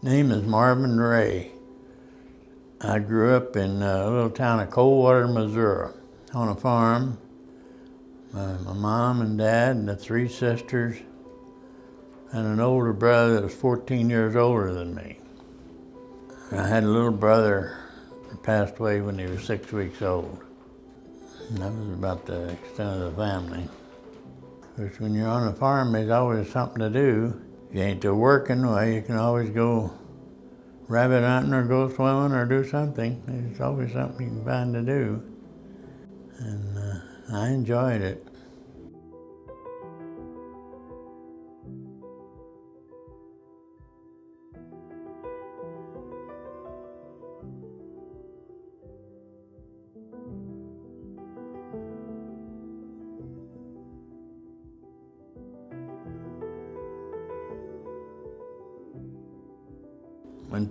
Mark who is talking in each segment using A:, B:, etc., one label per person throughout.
A: Name is Marvin Wray. I grew up in a little town of Coldwater, Missouri, on a farm. My mom and dad and the three sisters and an older brother that was 14 years older than me. And I had a little brother that passed away when he was 6 weeks old. And that was about the extent of the family. Because when you're on a farm, there's always something to do. If you ain't to working, well, you can always go rabbit hunting or go swimming or do something. There's always something you can find to do. And I enjoyed it.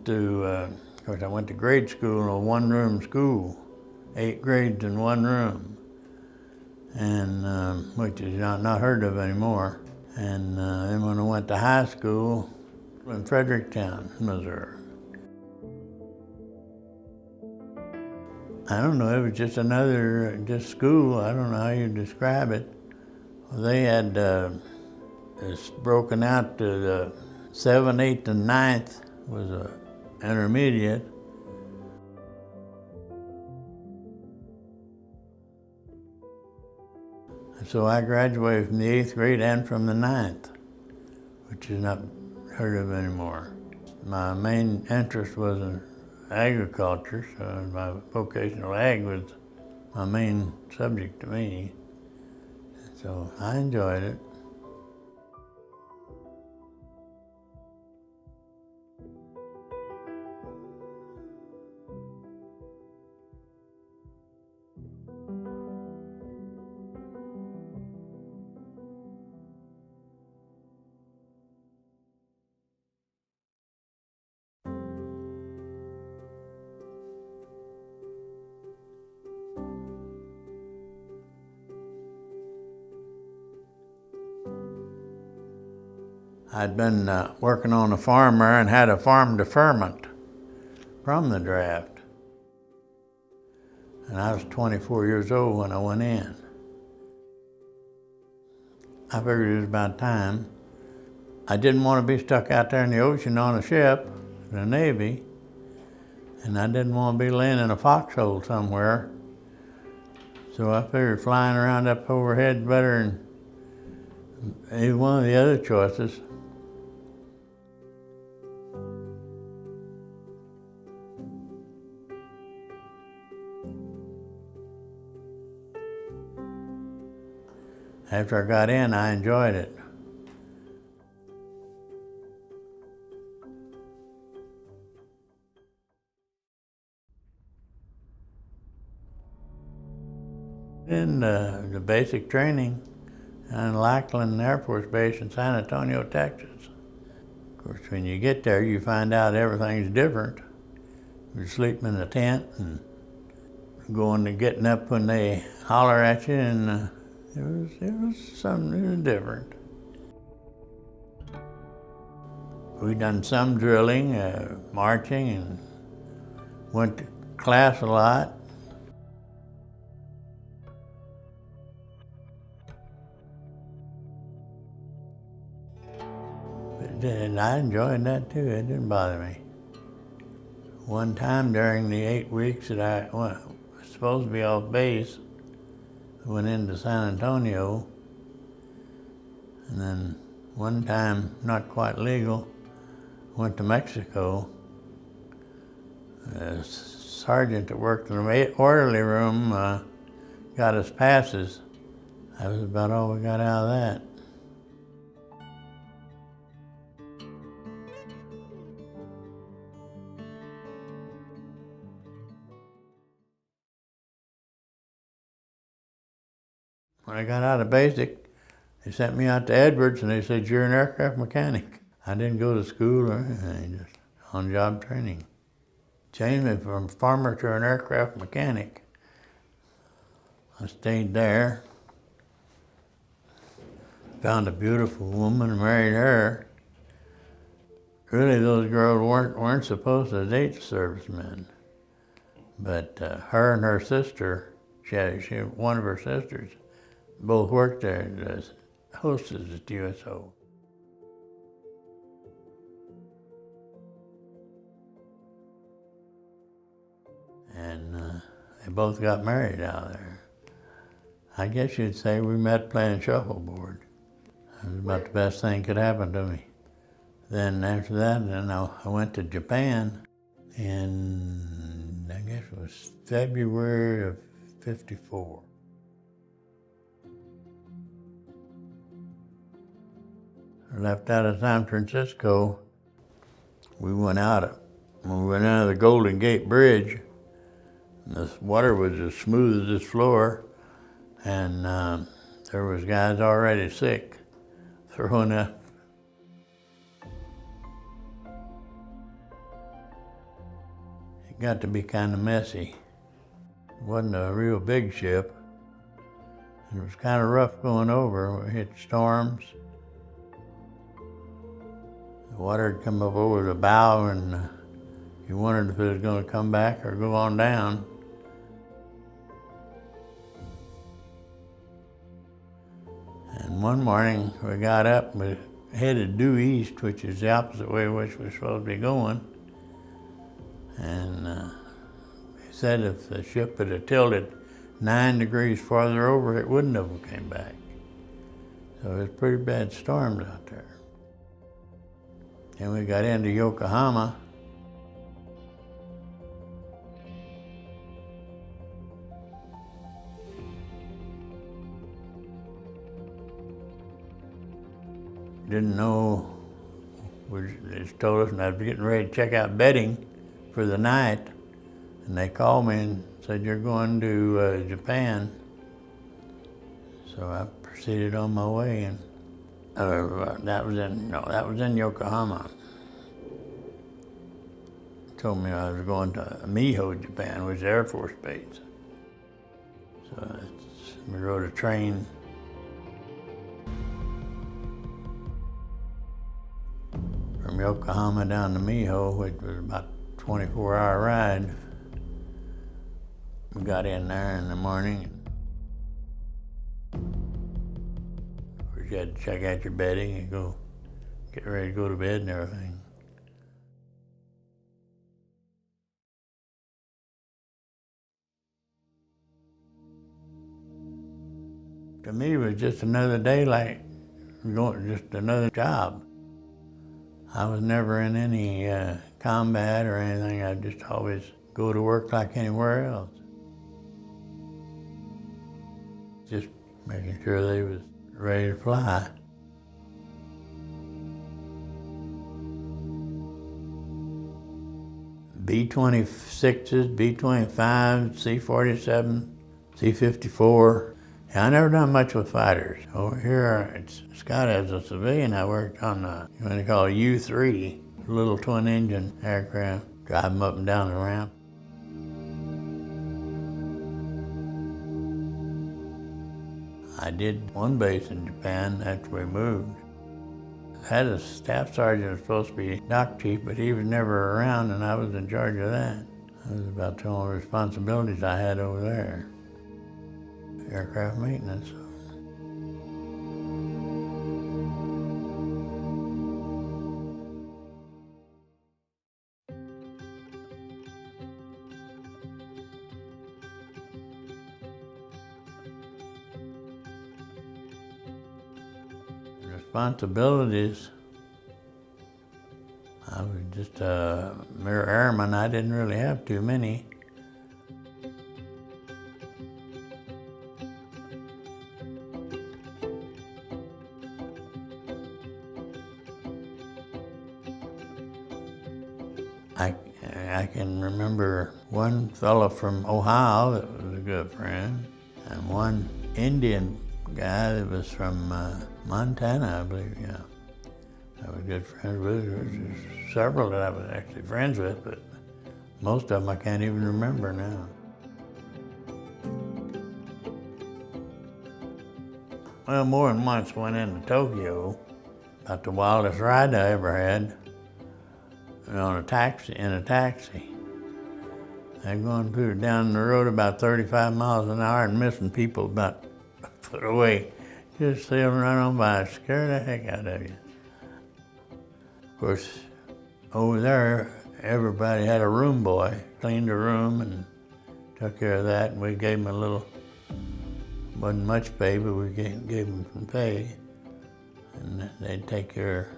A: Of course, I went to grade school in a one-room school, 8 grades in one room, and which is not heard of anymore. And then when I went to high school in Fredericktown, Missouri. I don't know, it was just another school. I don't know how you describe it. Well, they had it's broken out to the 7th, 8th, and 9th was a intermediate. So I graduated from the 8th grade and from the 9th, which is not heard of anymore. My main interest was in agriculture, so my vocational ag was my main subject to me. So I enjoyed it. I'd been working on a farm there and had a farm deferment from the draft. And I was 24 years old when I went in. I figured it was about time. I didn't want to be stuck out there in the ocean on a ship, the Navy, and I didn't want to be laying in a foxhole somewhere. So I figured flying around up overhead better than either one of the other choices. After I got in, I enjoyed it. In the basic training on Lackland Air Force Base in San Antonio, Texas. Of course, when you get there, you find out everything's different. You're sleeping in a tent and getting up when they holler at you, and it was something different. We done some drilling, marching, and went to class a lot. And I enjoyed that too. It didn't bother me. One time during the 8 weeks that I was supposed to be off base, I went into San Antonio, and then one time, not quite legal, went to Mexico. A sergeant that worked in the orderly room got us passes. That was about all we got out of that. When I got out of basic, they sent me out to Edwards and they said, "You're an aircraft mechanic." I didn't go to school or anything, just on-job training. Changed me from farmer to an aircraft mechanic. I stayed there, found a beautiful woman and married her. Really, those girls weren't supposed to date servicemen, but her and her sister, one of her sisters, both worked there as hostesses at USO. And they both got married out there. I guess you'd say we met playing shuffleboard. It was about the best thing could happen to me. Then after that, then I went to Japan in, I guess it was February of '54. I left out of San Francisco. We went out of the Golden Gate Bridge. And the water was as smooth as this floor, and there was guys already sick throwing up. It got to be kind of messy. It wasn't a real big ship. It was kind of rough going over. We hit storms. The water had come up over the bow, and you wondered if it was going to come back or go on down. And one morning we got up, we headed due east, which is the opposite way which we're supposed to be going. And they said if the ship had have tilted 9 degrees farther over, it wouldn't have came back. So it was pretty bad storms out there. And we got into Yokohama. Didn't know, they just told us, and I was getting ready to check out bedding for the night, and they called me and said, "You're going to Japan." So I proceeded on my way, and that was in Yokohama. Told me I was going to Miho, Japan, which is Air Force Base. So we rode a train. From Yokohama down to Miho, which was about a 24-hour ride. We got in there in the morning. Of course, you had to check out your bedding and get ready to go to bed and everything. To me, it was just another day, like just another job. I was never in any combat or anything. I'd just always go to work like anywhere else. Just making sure they was ready to fly. B-26s, B-25s, C-47, C-54. I never done much with fighters. Over here at Scott, as a civilian, I worked on what they call a U-3, little twin-engine aircraft, drive them up and down the ramp. I did one base in Japan after we moved. I had a staff sergeant who was supposed to be dock chief, but he was never around, and I was in charge of that. That was about the only responsibilities I had over there. Aircraft maintenance. Responsibilities. I was just a mere airman. I didn't really have too many. I can remember one fellow from Ohio that was a good friend, and one Indian guy that was from Montana, I believe, yeah. I was good friends with. There's several that I was actually friends with, but most of them I can't even remember now. Well, more than once went into Tokyo. About the wildest ride I ever had. on a taxi, in a taxi. I'm going through down the road about 35 miles an hour and missing people about a foot away. Just sailing right on by, scare the heck out of you. Of course, over there, everybody had a room boy, cleaned the room and took care of that, and we gave him a little, wasn't much pay, but we gave him some pay. And they'd take care,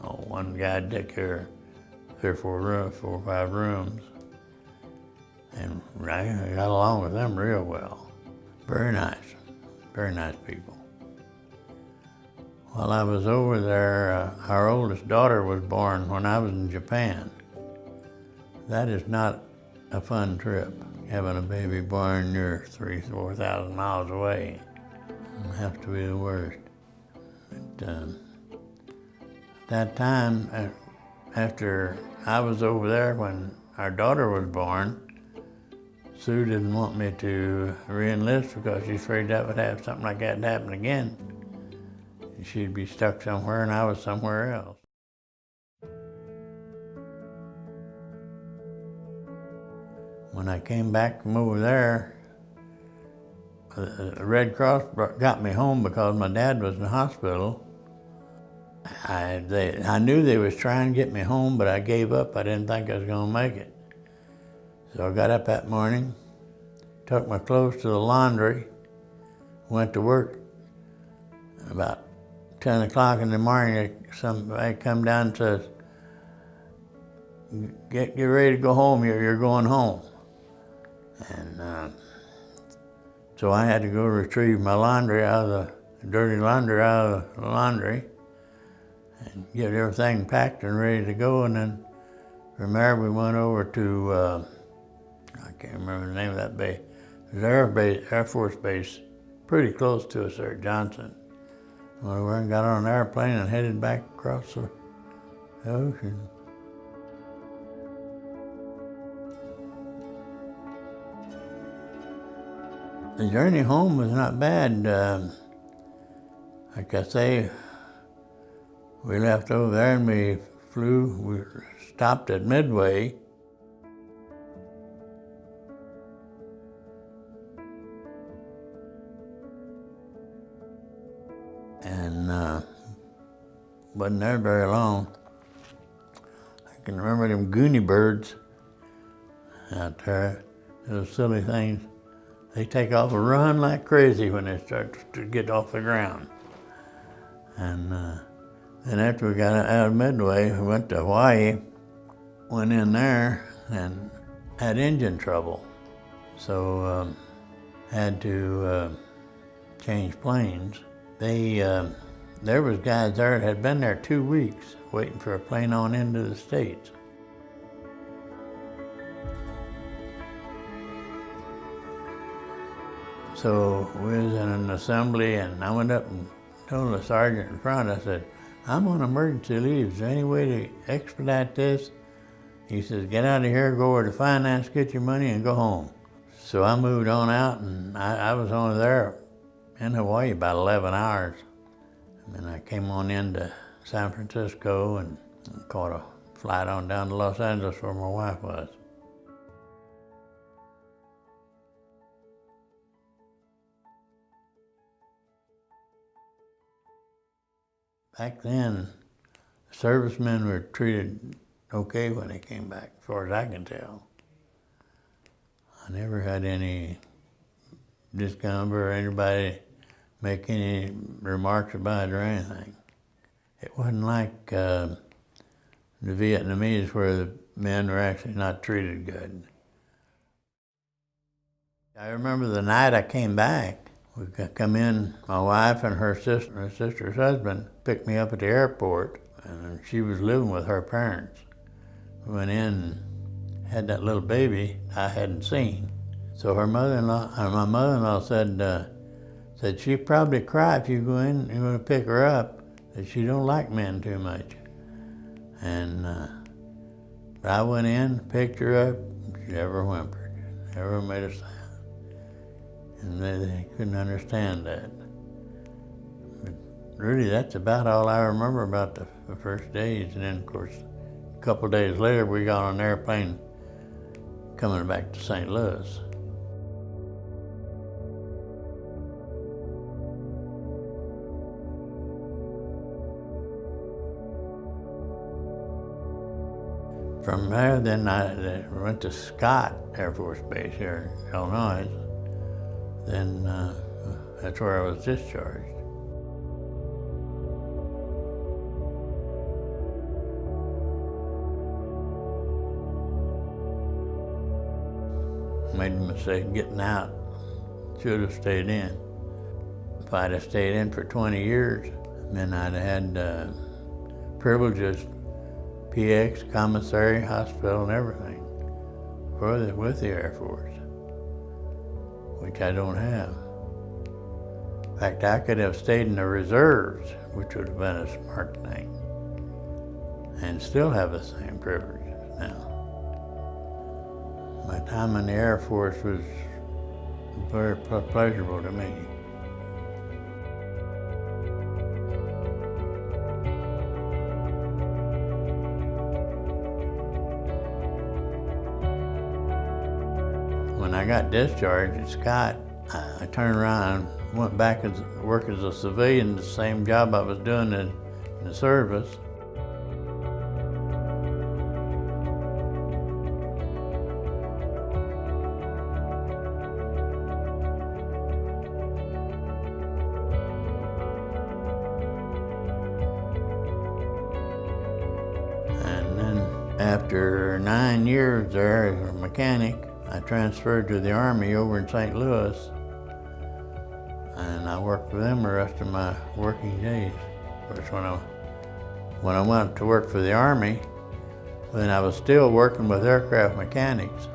A: one guy'd take care of 3 or 4 rooms, 4 or 5 rooms. And I got along with them real well. Very nice people. While I was over there, our oldest daughter was born when I was in Japan. That is not a fun trip, having a baby born you're 3,000 or 4,000 miles away. It has to be the worst. But at that time, after I was over there when our daughter was born, Sue didn't want me to re-enlist because she's afraid that would have something like that happen again. She'd be stuck somewhere and I was somewhere else. When I came back from over there, the Red Cross got me home because my dad was in the hospital. I knew they was trying to get me home, but I gave up. I didn't think I was going to make it. So I got up that morning, took my clothes to the laundry, went to work. About 10 o'clock in the morning, somebody come down and says, get ready to go home, you're going home. And so I had to go retrieve my laundry dirty laundry out of the laundry and get everything packed and ready to go. And then from there we went over to, I can't remember the name of that base. It was Air Force Base, pretty close to us there at Johnson. Went over and got on an airplane and headed back across the ocean. The journey home was not bad. Like I say, we left over there and we stopped at Midway. And wasn't there very long. I can remember them Goonie birds out there, those silly things. They take off and run like crazy when they start to get off the ground. And then after we got out of Midway, we went to Hawaii, went in there and had engine trouble. So had to change planes. There was guys there that had been there 2 weeks waiting for a plane on into the States. So we was in an assembly and I went up and told the sergeant in front, I said, I'm on emergency leave. Is there any way to expedite this? He says, get out of here, go over to finance, get your money and go home. So I moved on out and I was only there in Hawaii about 11 hours. And then I came on into San Francisco and caught a flight on down to Los Angeles where my wife was. Back then, servicemen were treated okay when they came back, as far as I can tell. I never had any discomfort or anybody make any remarks about it or anything. It wasn't like the Vietnamese where the men were actually not treated good. I remember the night I came back, we come in, my wife and her sister's husband picked me up at the airport, and she was living with her parents. We went in and had that little baby I hadn't seen. So her mother-in-law, my mother-in-law said she'd probably cry if you go in and you're going to pick her up, that she don't like men too much. And I went in, picked her up, she never whimpered, never made a sound. And they couldn't understand that. But really, that's about all I remember about the first days. And then, of course, A couple of days later, we got on an airplane coming back to St. Louis. From there, then I went to Scott Air Force Base here in Illinois. Then that's where I was discharged. Made a mistake getting out. Should have stayed in. If I'd have stayed in for 20 years, then I'd have had privileges, PX, commissary, hospital, and everything with the Air Force, which I don't have. In fact, I could have stayed in the reserves, which would have been a smart thing, and still have the same privileges now. My time in the Air Force was very pleasurable to me. When I got discharged at Scott, I turned around and went back to work as a civilian, the same job I was doing in the service. And then after 9 years there as a mechanic, I transferred to the Army over in St. Louis, and I worked with them the rest of my working days. Of course, when I went to work for the Army, then I was still working with aircraft mechanics.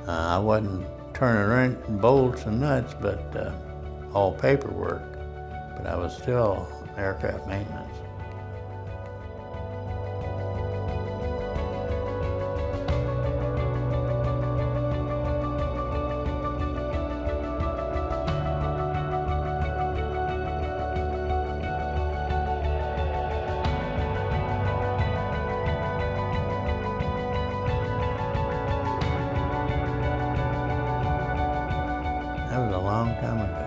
A: I wasn't turning bolts and nuts, but all paperwork, but I was still aircraft maintenance. That was a long time ago.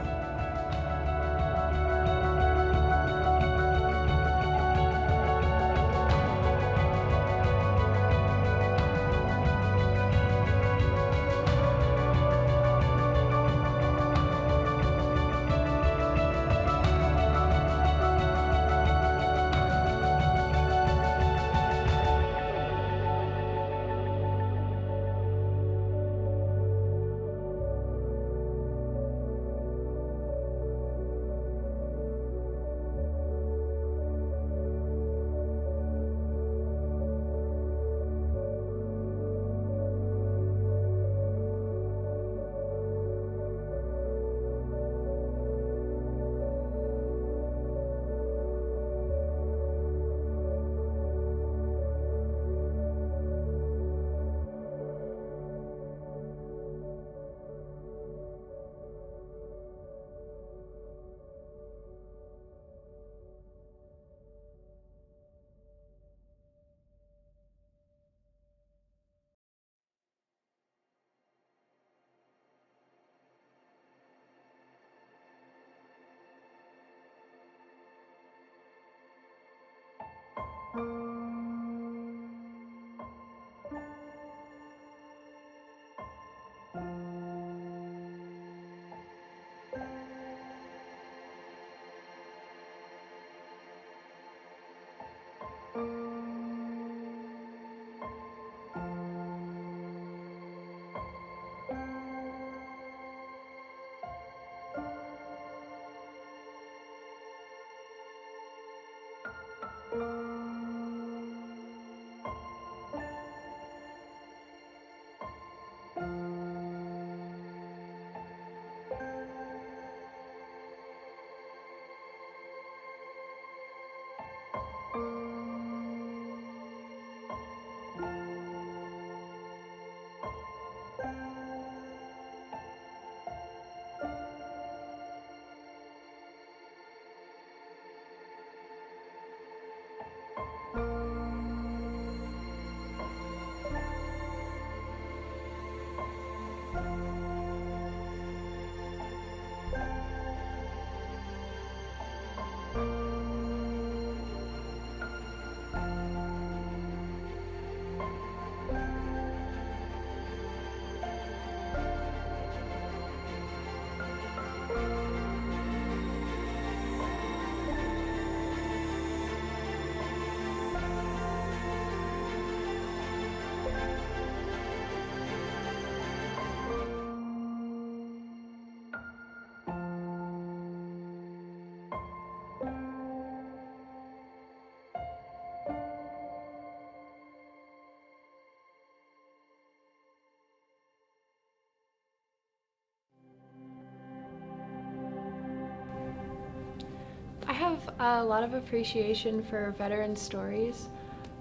B: A lot of appreciation for veteran stories.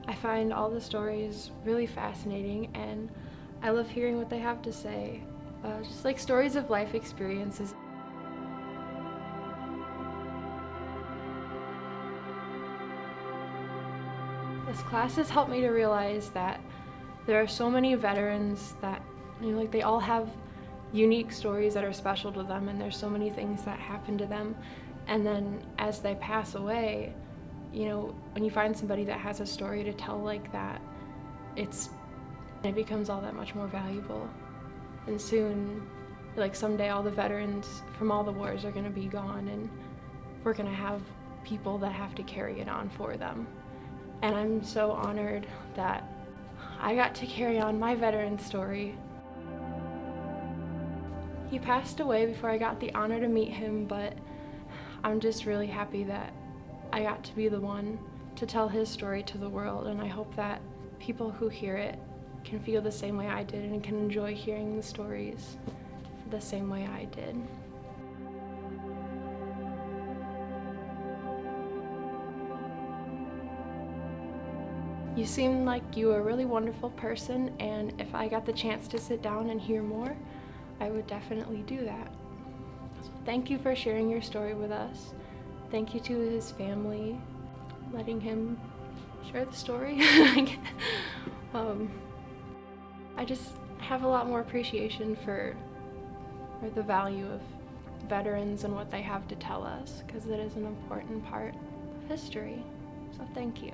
B: I find all the stories really fascinating, and I love hearing what they have to say. Just like stories of life experiences. This class has helped me to realize that there are so many veterans that, like they all have unique stories that are special to them, and there's so many things that happen to them. And then as they pass away, when you find somebody that has a story to tell like that, it becomes all that much more valuable. And soon, like someday, all the veterans from all the wars are gonna be gone, and we're gonna have people that have to carry it on for them. And I'm so honored that I got to carry on my veteran story. He passed away before I got the honor to meet him, but I'm just really happy that I got to be the one to tell his story to the world, and I hope that people who hear it can feel the same way I did and can enjoy hearing the stories the same way I did. You seem like you are a really wonderful person, and if I got the chance to sit down and hear more, I would definitely do that. So thank you for sharing your story with us. Thank you to his family, letting him share the story. I just have a lot more appreciation for the value of veterans and what they have to tell us, because it is an important part of history. So thank you.